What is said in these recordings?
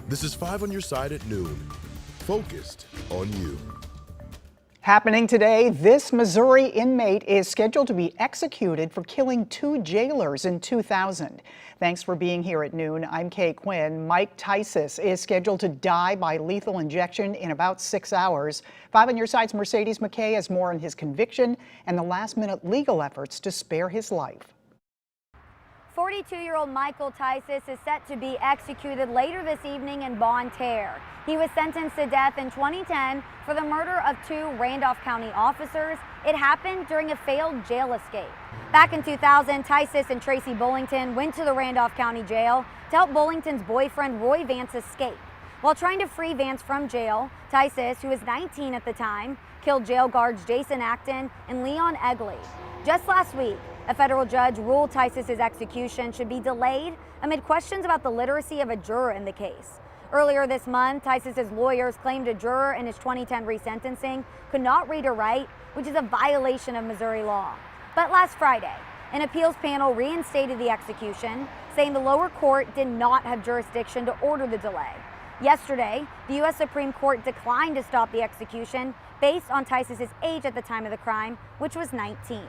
This is 5 on your side at noon. Focused on you. Happening today, this Missouri inmate is scheduled to be executed for killing 2 jailers in 2000. Thanks for being here at noon. I'm Kay Quinn. Mike Tyson is scheduled to die by lethal injection in about 6 hours. 5 on your side's Mercedes McKay has more on his conviction and the last-minute legal efforts to spare his life. 42-year-old Michael Tyson is set to be executed later this evening in Bonne Terre. He was sentenced to death in 2010 for the murder of 2 Randolph County officers. It happened during a failed jail escape. Back in 2000, Tyson and Tracy Bullington went to the Randolph County Jail to help Bullington's boyfriend Roy Vance escape. While trying to free Vance from jail, Tyson, who was 19 at the time, killed jail guards Jason Acton and Leon Egley. Just last week, a federal judge ruled Tyson's execution should be delayed amid questions about the literacy of a juror in the case. Earlier this month, Tyson's lawyers claimed a juror in his 2010 resentencing could not read or write, which is a violation of Missouri law. But last Friday, an appeals panel reinstated the execution, saying the lower court did not have jurisdiction to order the delay. Yesterday, the U.S. Supreme Court declined to stop the execution based on Tyson's age at the time of the crime, which was 19.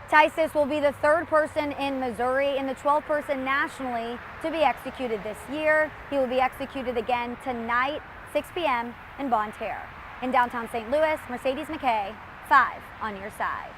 Tyson will be the 3rd person in Missouri and the 12th person nationally to be executed this year. He will be executed again tonight, 6 p.m. in Bonne Terre. In downtown St. Louis, Mercedes McKay, 5 on your side.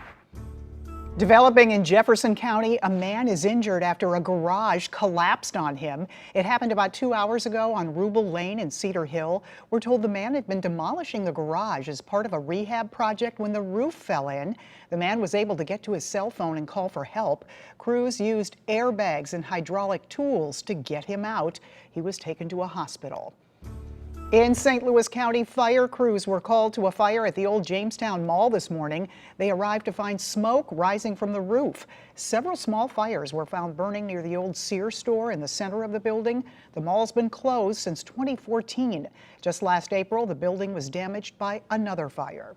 Developing in Jefferson County, a man is injured after a garage collapsed on him. It happened about 2 hours ago on Rubel Lane in Cedar Hill. We're told the man had been demolishing the garage as part of a rehab project when the roof fell in. The man was able to get to his cell phone and call for help. Crews used airbags and hydraulic tools to get him out. He was taken to a hospital. In St. Louis County, fire crews were called to a fire at the old Jamestown Mall this morning. They arrived to find smoke rising from the roof. Several small fires were found burning near the old Sears store in the center of the building. The mall's been closed since 2014. Just last April, the building was damaged by another fire.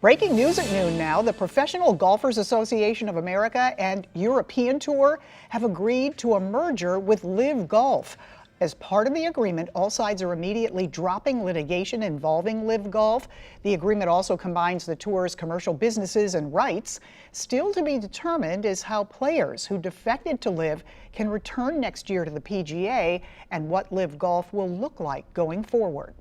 Breaking news at noon now, the Professional Golfers Association of America and European Tour have agreed to a merger with Live Golf. As part of the agreement, all sides are immediately dropping litigation involving Live Golf. The agreement also combines the tour's commercial businesses and rights. Still to be determined is how players who defected to Live can return next year to the PGA and what Live Golf will look like going forward.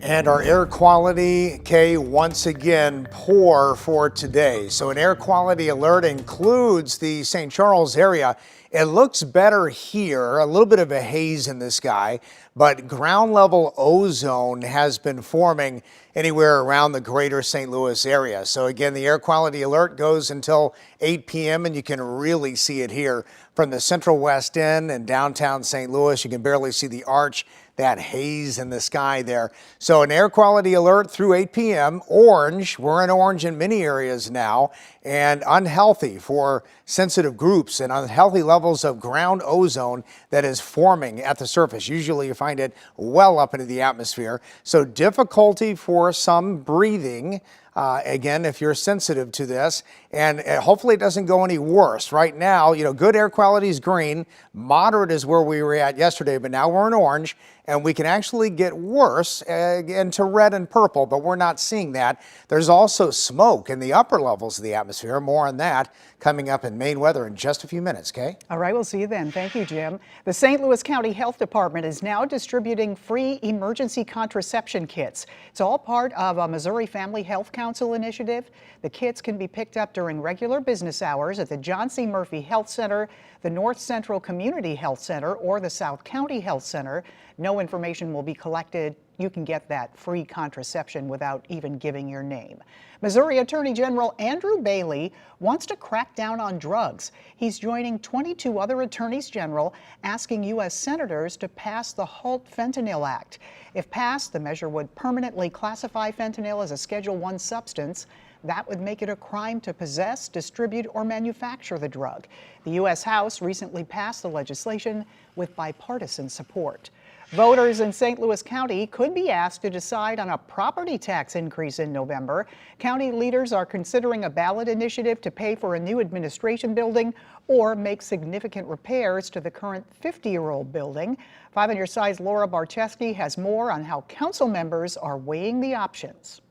And our air quality, Kay, once again poor for today. So an air quality alert includes the St. Charles area. It looks better here, a little bit of a haze in the sky, but ground level ozone has been forming anywhere around the greater St. Louis area. So again, the air quality alert goes until 8 p.m. and you can really see it here from the Central West End and downtown St. Louis. You can barely see the arch, that haze in the sky there. So an air quality alert through 8 p.m. Orange, we're in orange in many areas now, and unhealthy for sensitive groups and unhealthy levels of ground ozone that is forming at the surface. Usually you find it well up into the atmosphere. So difficulty for some breathing. Again, if you're sensitive to this, and hopefully it doesn't go any worse. Right now, good air quality is green, moderate is where we were at yesterday, but now we're in orange, and we can actually get worse into red and purple, but we're not seeing that. There's also smoke in the upper levels of the atmosphere. More on that coming up in Maine weather in just a few minutes, Kay? All right, we'll see you then. Thank you, Jim. The St. Louis County Health Department is now distributing free emergency contraception kits. It's all part of a Missouri Family Health Council initiative. The kits can be picked up during regular business hours at the John C. Murphy Health Center, the North Central Community Health Center, or the South County Health Center. No information will be collected. You can get that free contraception without even giving your name. Missouri Attorney General Andrew Bailey wants to crack down on drugs. He's joining 22 other attorneys general asking U.S. senators to pass the HALT Fentanyl Act. If passed, the measure would permanently classify fentanyl as a Schedule I substance. That would make it a crime to possess, distribute, or manufacture the drug. The U.S. House recently passed the legislation with bipartisan support. Voters in St. Louis County could be asked to decide on a property tax increase in November. County leaders are considering a ballot initiative to pay for a new administration building or make significant repairs to the current 50-year-old building. 5 on your side's Laura Barcheski has more on how council members are weighing the options.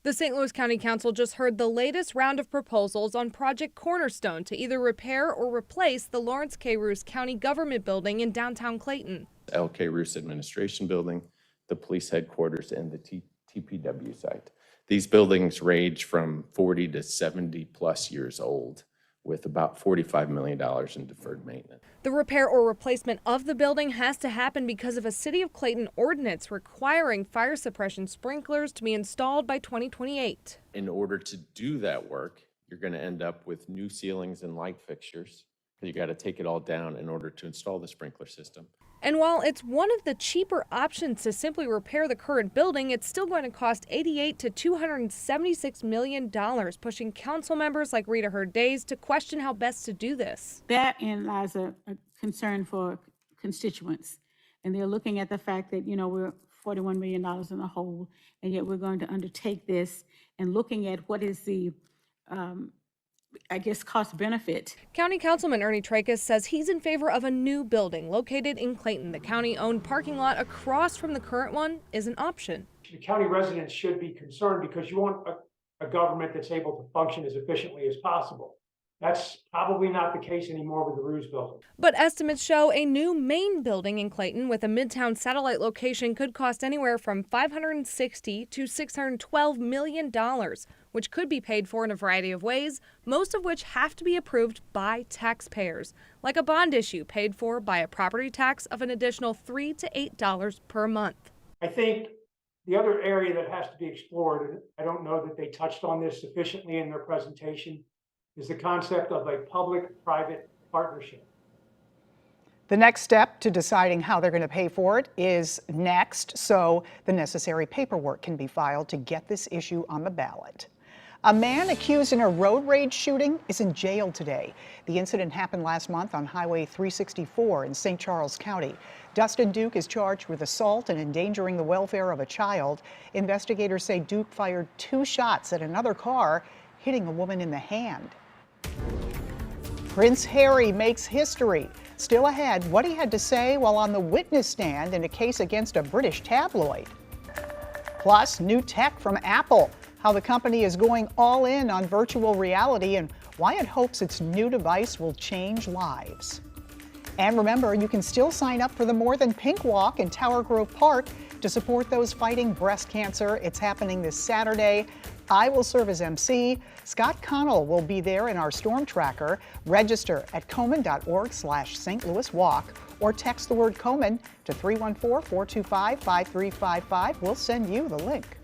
The St. Louis County Council just heard the latest round of proposals on Project Cornerstone to either repair or replace the Lawrence K. Roos County Government Building in downtown Clayton. L.K. Roos Administration Building, the police headquarters, and the TPW site. These buildings range from 40 to 70 plus years old, with about $45 million in deferred maintenance. The repair or replacement of the building has to happen because of a City of Clayton ordinance requiring fire suppression sprinklers to be installed by 2028. In order to do that work, you're going to end up with new ceilings and light fixtures. You got to take it all down in order to install the sprinkler system. And while it's one of the cheaper options to simply repair the current building, it's still going to cost $88 to $276 million, pushing council members like Rita Hurd Days to question how best to do this. Therein lies a concern for constituents. And they're looking at the fact that, we're $41 million in the hole, and yet we're going to undertake this, and looking at what is the cost benefit. County Councilman Ernie Tracus says he's in favor of a new building located in Clayton. The county-owned parking lot across from the current one is an option. The county residents should be concerned because you want a government that's able to function as efficiently as possible. That's probably not the case anymore with the Roos building. But estimates show a new main building in Clayton with a midtown satellite location could cost anywhere from $560 to $612 million, which could be paid for in a variety of ways, most of which have to be approved by taxpayers, like a bond issue paid for by a property tax of an additional $3 to $8 per month. I think the other area that has to be explored, and I don't know that they touched on this sufficiently in their presentation, is the concept of a public-private partnership. The next step to deciding how they're going to pay for it is next, so the necessary paperwork can be filed to get this issue on the ballot. A man accused in a road rage shooting is in jail today. The incident happened last month on Highway 364 in St. Charles County. Dustin Duke is charged with assault and endangering the welfare of a child. Investigators say Duke fired 2 shots at another car, hitting a woman in the hand. Prince Harry makes history. Still ahead, what he had to say while on the witness stand in a case against a British tabloid. Plus, new tech from Apple, how the company is going all in on virtual reality and why it hopes its new device will change lives. And remember, you can still sign up for the More Than Pink Walk in Tower Grove Park to support those fighting breast cancer. It's happening this Saturday. I will serve as MC. Scott Connell will be there in our storm tracker. Register at Komen.org/St. Louis Walk or text the word Komen to 314-425-5355. We'll send you the link.